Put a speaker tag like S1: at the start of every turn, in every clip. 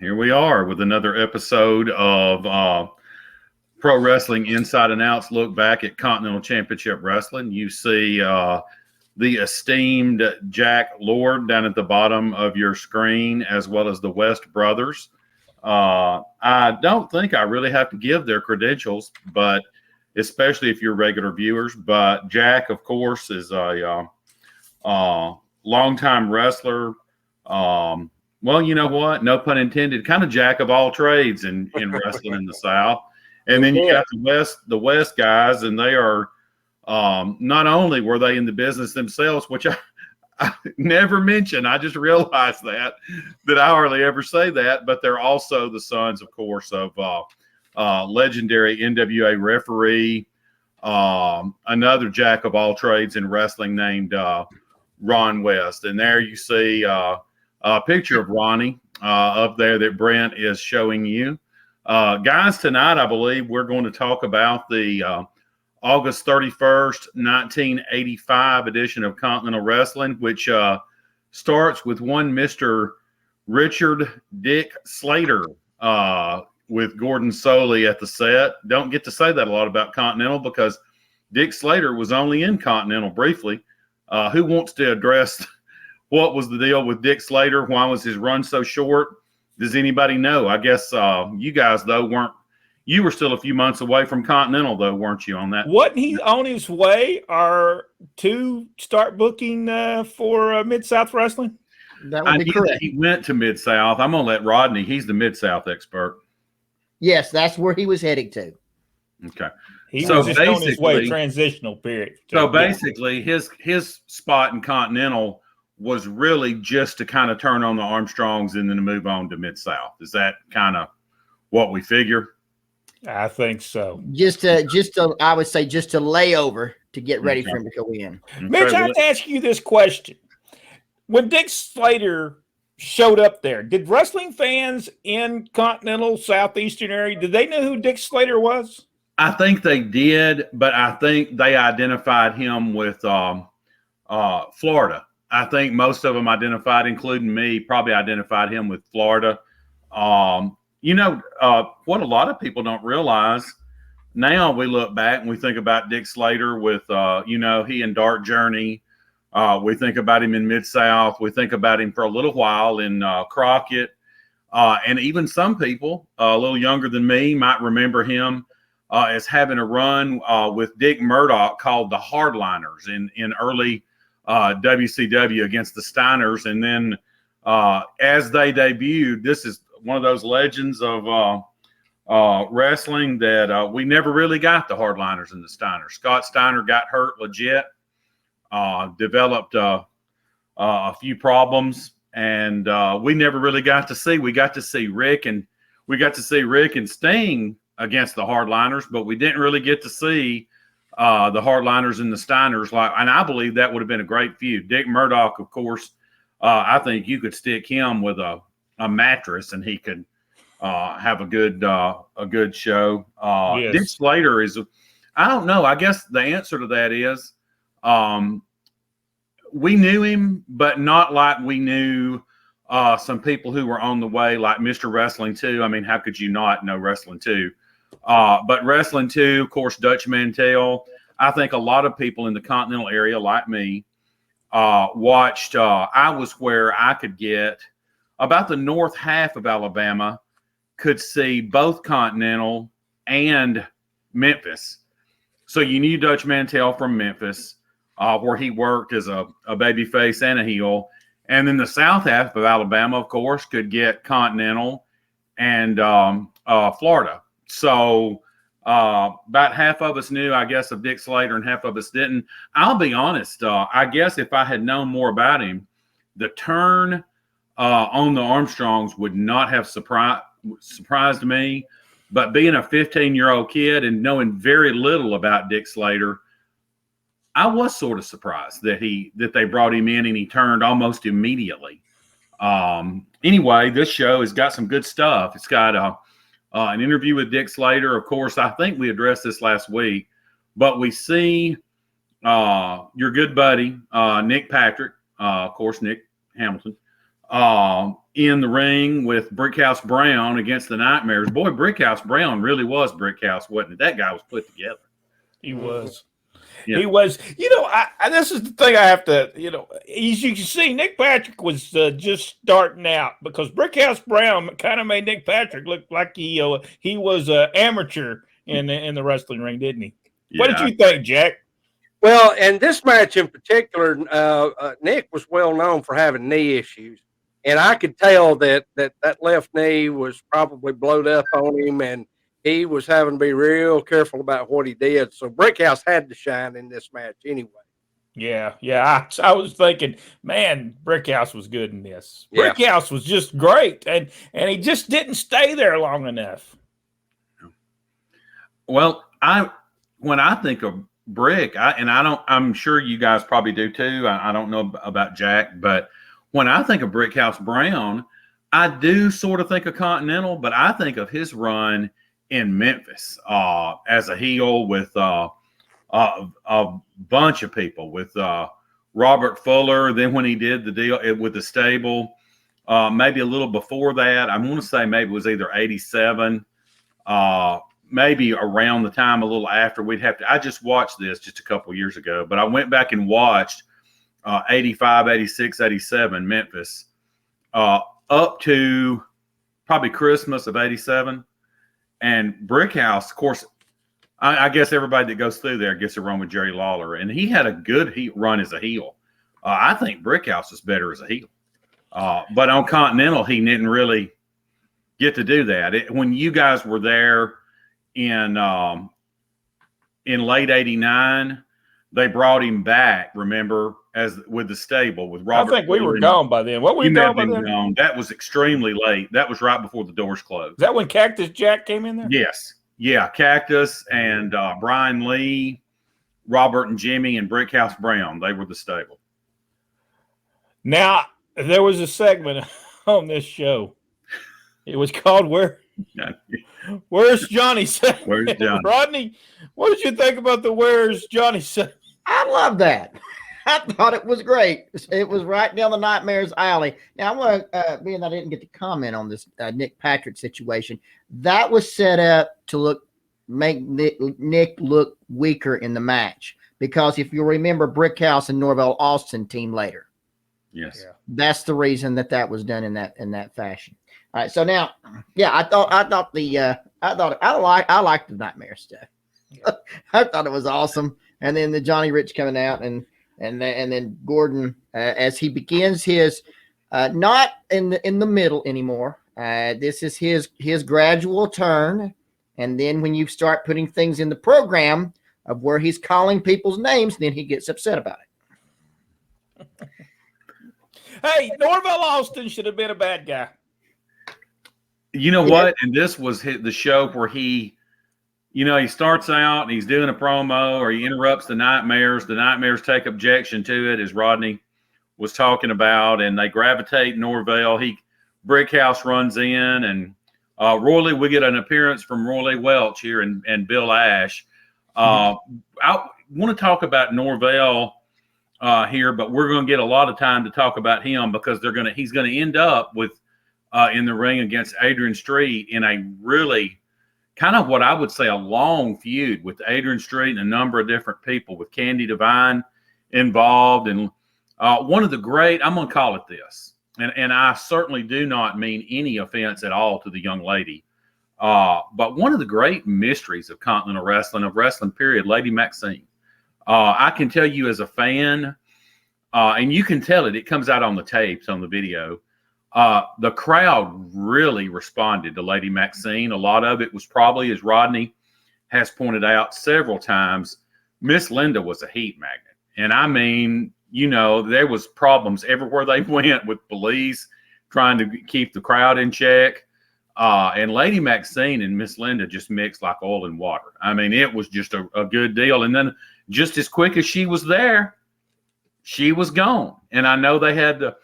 S1: Here we are with another episode of Pro Wrestling Inside and Outs. Look back at Continental Championship Wrestling. You see the esteemed Jack Lord down at the bottom of your screen, as well as the West brothers. I don't think I really have to give their credentials, but especially if you're regular viewers. But Jack, of course, is a longtime wrestler. Well, you know what? No pun intended. Kind of jack of all trades in wrestling in the South. And then you got the West guys, and they are not only were they in the business themselves, which I never mention. I just realized that I hardly ever say that, but they're also the sons, of course, of legendary NWA referee, another jack of all trades in wrestling named Ron West. And there you see a picture of Ronnie up there that Brent is showing you. Guys, tonight I believe we're going to talk about the August 31st, 1985 edition of Continental Wrestling, which starts with one Mr. Richard Dick Slater with Gordon Soley at the set. Don't get to say that a lot about Continental because Dick Slater was only in Continental briefly. Who wants to address what was the deal with Dick Slater? Why was his run so short? Does anybody know? I guess you guys, though, weren't. You were still a few months away from Continental, though, weren't you, on that?
S2: Wasn't he on his way to start booking for Mid-South Wrestling?
S3: That would be correct.
S1: He went to Mid-South. I'm going to let Rodney. He's the Mid-South expert.
S3: Yes, that's where he was heading to.
S1: Okay.
S2: He was just on his way, transitional period.
S1: So basically, his spot in Continental was really just to kind of turn on the Armstrongs and then to move on to Mid-South. Is that kind of what we figure?
S2: I think so.
S3: Just to I would say just to lay over to get ready for him to go in.
S2: Okay. Mitch, I have to ask you this question. When Dick Slater showed up there, did wrestling fans in Continental Southeastern area, did they know who Dick Slater was?
S1: I think they did, but I think they identified him with Florida. I think most of them identified, including me, probably identified him with Florida. What a lot of people don't realize, now we look back and we think about Dick Slater with, he and Dark Journey. We think about him in Mid-South. We think about him for a little while in Crockett. And even some people a little younger than me might remember him as having a run with Dick Murdoch called the Hardliners in early WCW against the Steiners. And then as they debuted, this is one of those legends of wrestling that we never really got the Hardliners and the Steiners. Scott Steiner got hurt legit, developed a few problems, and we never really got to see. We got to see Rick and Sting against the Hardliners, but we didn't really get to see the Hardliners and the Steiners. And I believe that would have been a great feud. Dick Murdoch, of course, I think you could stick him with a mattress and he could have a good show. Yes. Dick Slater is, I don't know. I guess the answer to that is we knew him, but not like we knew some people who were on the way, like Mr. Wrestling 2. I mean, how could you not know Wrestling 2? But Wrestling 2, of course, Dutch Mantell. I think a lot of people in the Continental area, like me, watched. I was where I could get about the north half of Alabama, could see both Continental and Memphis. So you knew Dutch Mantell from Memphis, where he worked as a babyface and a heel. And then the south half of Alabama, of course, could get Continental and Florida. So about half of us knew, I guess, of Dick Slater and half of us didn't. I'll be honest. I guess if I had known more about him, the turn on the Armstrongs would not have surprised me. But being a 15-year-old kid and knowing very little about Dick Slater, I was sort of surprised that they brought him in and he turned almost immediately. Anyway, this show has got some good stuff. It's got an interview with Dick Slater. Of course, I think we addressed this last week, but we see your good buddy, Nick Patrick, of course, Nick Hamilton, in the ring with Brickhouse Brown against the Nightmares. Boy, Brickhouse Brown really was Brickhouse, wasn't it? That guy was put together.
S2: He was.
S1: Yeah.
S2: He was. This is the thing I have to, as you can see, Nick Patrick was just starting out because Brickhouse Brown kind of made Nick Patrick look like he was an amateur in the wrestling ring, didn't he? Yeah. What did you think, Jack?
S4: Well, and this match in particular, Nick was well known for having knee issues. And I could tell that left knee was probably blowed up on him, and he was having to be real careful about what he did. So Brickhouse had to shine in this match anyway.
S2: Yeah. I was thinking, man, Brickhouse was good in this. Yeah. Brickhouse was just great, and he just didn't stay there long enough.
S1: Well, when I think of Brick, I'm sure you guys probably do too. I don't know about Jack, but when I think of Brickhouse Brown, I do sort of think of Continental, but I think of his run in Memphis as a heel with a bunch of people, with Robert Fuller. Then when he did the deal with the stable, maybe a little before that, I want to say maybe it was either 87, maybe around the time a little after. I just watched this just a couple years ago, but I went back and watched 85, 86, 87 Memphis up to probably Christmas of 87. And Brickhouse, of course, I guess everybody that goes through there gets a run with Jerry Lawler, and he had a good run as a heel. I think Brickhouse is better as a heel. But on Continental, he didn't really get to do that. When you guys were there in late 89, they brought him back, remember, with the stable with Robert.
S2: I think we were gone by then. What were you gone by then?
S1: Gone. That was extremely late. That was right before the doors closed.
S2: Is that when Cactus Jack came in there?
S1: Yes. Yeah, Cactus and Brian Lee, Robert and Jimmy, and Brickhouse Brown. They were the stable.
S2: Now, there was a segment on this show. It was called Where's Johnny Say?
S1: Where's Johnny?
S2: Rodney, what did you think about the Where's Johnny Say?
S3: I love that. I thought it was great. It was right down the Nightmares alley. Now, I want to, being I didn't get to comment on this Nick Patrick situation, that was set up to make Nick look weaker in the match. Because if you remember, Brickhouse and Norvell Austin team later.
S1: Yes.
S3: Yeah. That's the reason that was done in that fashion. All right. So now, yeah, I liked the Nightmare stuff. Yeah. I thought it was awesome. And then the Johnny Rich coming out and then Gordon as he begins his not in the middle anymore. This is his gradual turn, and then when you start putting things in the program of where he's calling people's names, then he gets upset about it.
S2: Hey, Norvell Austin should have been a bad guy.
S1: You know what? And this was the show where he starts out and he's doing a promo, or he interrupts the Nightmares. The Nightmares take objection to it, as Rodney was talking about, and they gravitate Norvell. Brickhouse runs in, and we get an appearance from Roy Welch here and Bill Ash. I want to talk about Norvell here, but we're going to get a lot of time to talk about him because he's going to end up with in the ring against Adrian Street in a really kind of what I would say a long feud with Adrian Street and a number of different people, with Candy Devine involved. And one of the great, I'm going to call it this, and I certainly do not mean any offense at all to the young lady, but one of the great mysteries of Continental Wrestling, period, Lady Maxine. I can tell you as a fan, and you can tell it comes out on the tapes, on the video, the crowd really responded to Lady Maxine. A lot of it was probably, as Rodney has pointed out several times, Miss Linda was a heat magnet. And I mean, there was problems everywhere they went with police trying to keep the crowd in check. And Lady Maxine and Miss Linda just mixed like oil and water. I mean, it was just a good deal. And then just as quick as she was there, she was gone. And I know they had the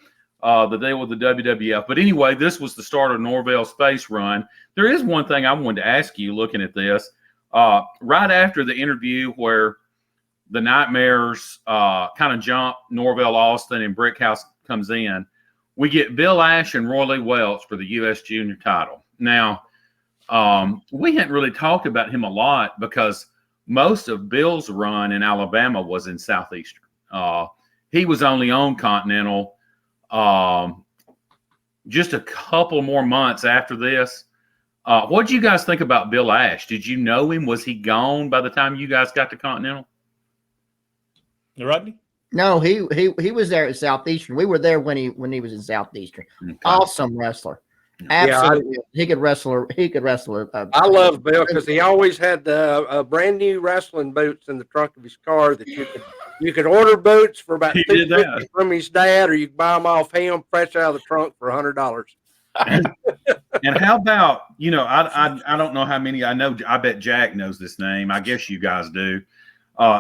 S1: deal with the WWF. But anyway, this was the start of Norris Space Run. There is one thing I wanted to ask you looking at this. Right after the interview where the Nightmares kind of jump Norvell Austin and Brickhouse comes in, we get Bill Ash and Roy Lee Welch for the U.S. Junior title. Now, we hadn't really talked about him a lot because most of Bill's run in Alabama was in Southeastern. He was only on Continental just a couple more months after this. What did you guys think about Bill Ash? Did you know him? Was he gone by the time you guys got to Continental?
S2: Rodney?
S3: No, he was there at Southeastern. We were there when he was in Southeastern. Okay. Awesome wrestler. Absolutely, he could wrestle.
S4: I love Bill because he always had brand new wrestling boots in the trunk of his car that you could order boots for about $250 from his dad, or you could buy them off him fresh out of the trunk for $100.
S1: And how about, I don't know how many I know. I bet Jack knows this name. I guess you guys do.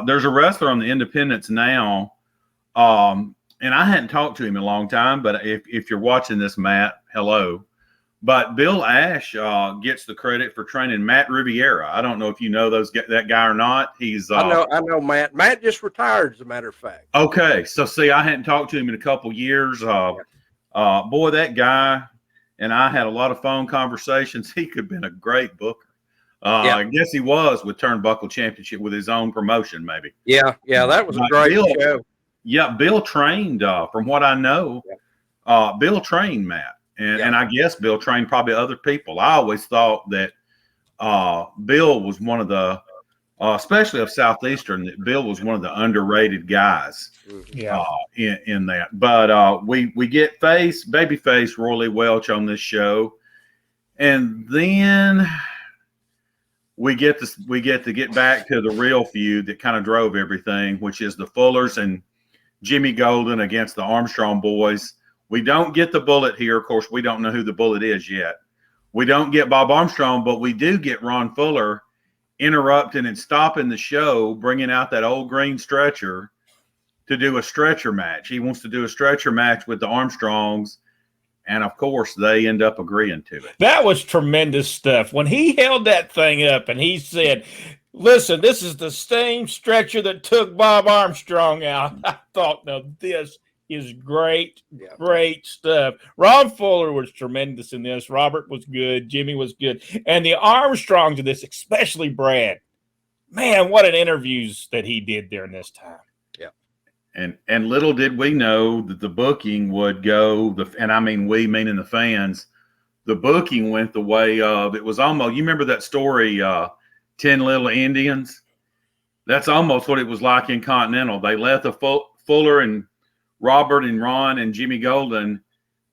S1: There's a wrestler on the Independents now, and I hadn't talked to him in a long time. But if you're watching this, Matt, hello. But Bill Ash gets the credit for training Matt Riviera. I don't know if you know that guy or not. He's
S4: I know Matt. Matt just retired, as a matter of fact.
S1: Okay, so see, I hadn't talked to him in a couple years. Boy, that guy and I had a lot of phone conversations. He could have been a great booker. I guess he was with Turnbuckle Championship with his own promotion, maybe.
S4: Yeah, that was a great show.
S1: Yeah, Bill trained, from what I know, Bill trained Matt. And I guess Bill trained probably other people. I always thought that Bill was one of the, especially of Southeastern, that Bill was one of the underrated guys in that. But we get babyface Roy Lee Welch on this show. And then we get to get back to the real feud that kind of drove everything, which is the Fullers and Jimmy Golden against the Armstrong boys. We don't get the Bullet here. Of course, we don't know who the Bullet is yet. We don't get Bob Armstrong, but we do get Ron Fuller interrupting and stopping the show, bringing out that old green stretcher to do a stretcher match. He wants to do a stretcher match with the Armstrongs, and, of course, they end up agreeing to it.
S2: That was tremendous stuff. When he held that thing up and he said, listen, this is the same stretcher that took Bob Armstrong out, I thought, no, this is great stuff. Ron Fuller was tremendous in this. Robert was good. Jimmy was good. And the Armstrongs of this, especially Brad, man, what an interviews that he did during this time.
S1: Yeah. And little did we know that the booking would go, and I mean we, meaning the fans, the booking went the way of, it was almost, you remember that story, 10 Little Indians? That's almost what it was like in Continental. They let the Fuller and Robert and Ron and Jimmy Golden,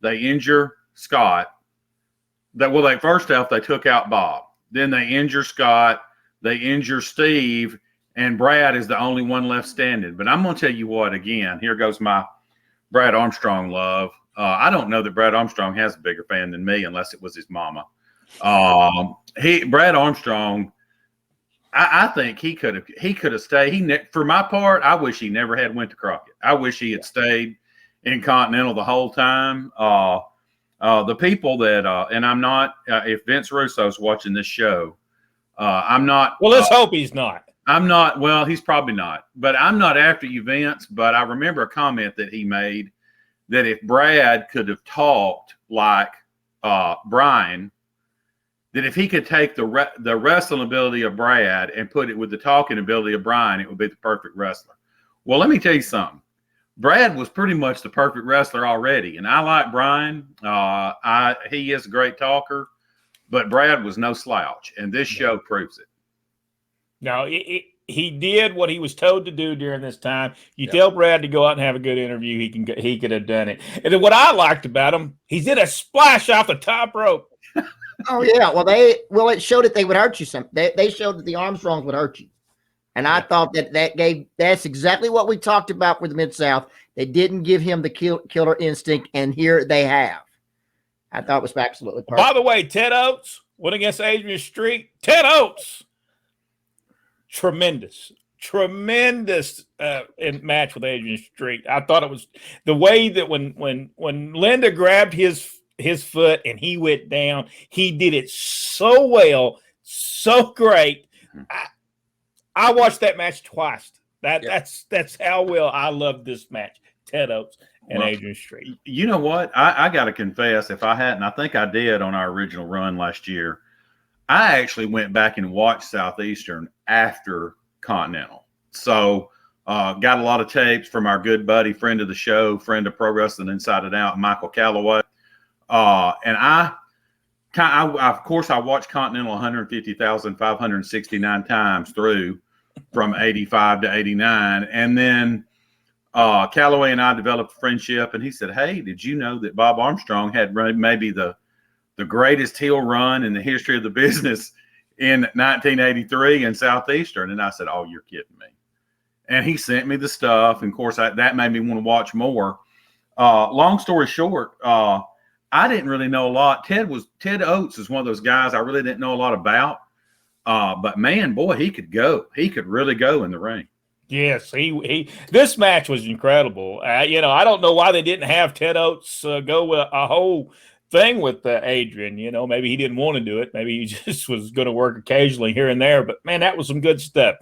S1: they injure Scott. First off, they took out Bob. Then they injure Scott. They injure Steve. And Brad is the only one left standing. But I'm going to tell you what, again, here goes my Brad Armstrong love. I don't know that Brad Armstrong has a bigger fan than me unless it was his mama. Brad Armstrong, I think he could have stayed. For my part, I wish he never had went to Crockett. I wish he had stayed in Continental the whole time. The people that and I'm not. If Vince Russo's watching this show, I'm not.
S2: Well, let's hope he's not.
S1: I'm not. Well, he's probably not. But I'm not after you, Vince. But I remember a comment that he made that if Brad could have talked like Brian, that if he could take the wrestling ability of Brad and put it with the talking ability of Brian, it would be the perfect wrestler. Well, let me tell you something. Brad was pretty much the perfect wrestler already, and I like Brian. He is a great talker, but Brad was no slouch, and this show proves it.
S2: No, he did what he was told to do during this time. You tell Brad to go out and have a good interview, he could have done it. And then what I liked about him, he did a splash off the top rope.
S3: Oh yeah, it showed that they would hurt you. They showed that the Armstrongs would hurt you, and I thought that's exactly what we talked about with the Mid-South. They didn't give him the killer instinct, and here they have. I thought it was absolutely perfect.
S2: By the way, Ted Oates went against Adrian Street. Ted Oates, tremendous in match with Adrian Street. I thought it was the way that when Linda grabbed his foot and he went down, he did it so well, so great. I watched that match twice. That's how well I love this match. Ted Oates, and
S1: Well,
S2: Adrian Street.
S1: You know what? I got to confess, if I hadn't, I think I did on our original run last year, I actually went back and watched Southeastern after Continental. So got a lot of tapes from our good buddy, friend of the show, friend of Pro Wrestling Inside and Out, Michael Calloway. And of course, I watched Continental 150,569 times through from 85 to 89. And then Calloway and I developed a friendship, and he said, "Hey, did you know that Bob Armstrong had run maybe the greatest heel run in the history of the business in 1983 in Southeastern?" And I said, "Oh, you're kidding me." And he sent me the stuff. And of course, that made me want to watch more. Long story short, I didn't really know a lot. Ted Oates is one of those guys I really didn't know a lot about. But man, boy, he could go. He could really go in the ring.
S2: Yes, he this match was incredible. I don't know why they didn't have Ted Oates go a whole thing with Adrian. Maybe he didn't want to do it. Maybe he just was going to work occasionally here and there. But man, that was some good stuff.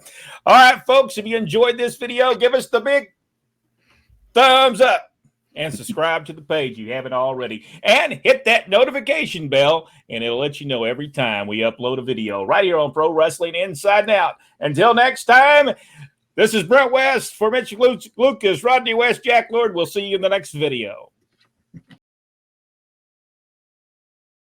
S2: All right, folks, if you enjoyed this video, give us the big thumbs up and subscribe to the page if you haven't already, and hit that notification bell, and it'll let you know every time we upload a video right here on Pro Wrestling Inside and Out. Until next time, this is Brent West for Mitch Lucas, Rodney West, Jack Lord. We'll see you in the next video.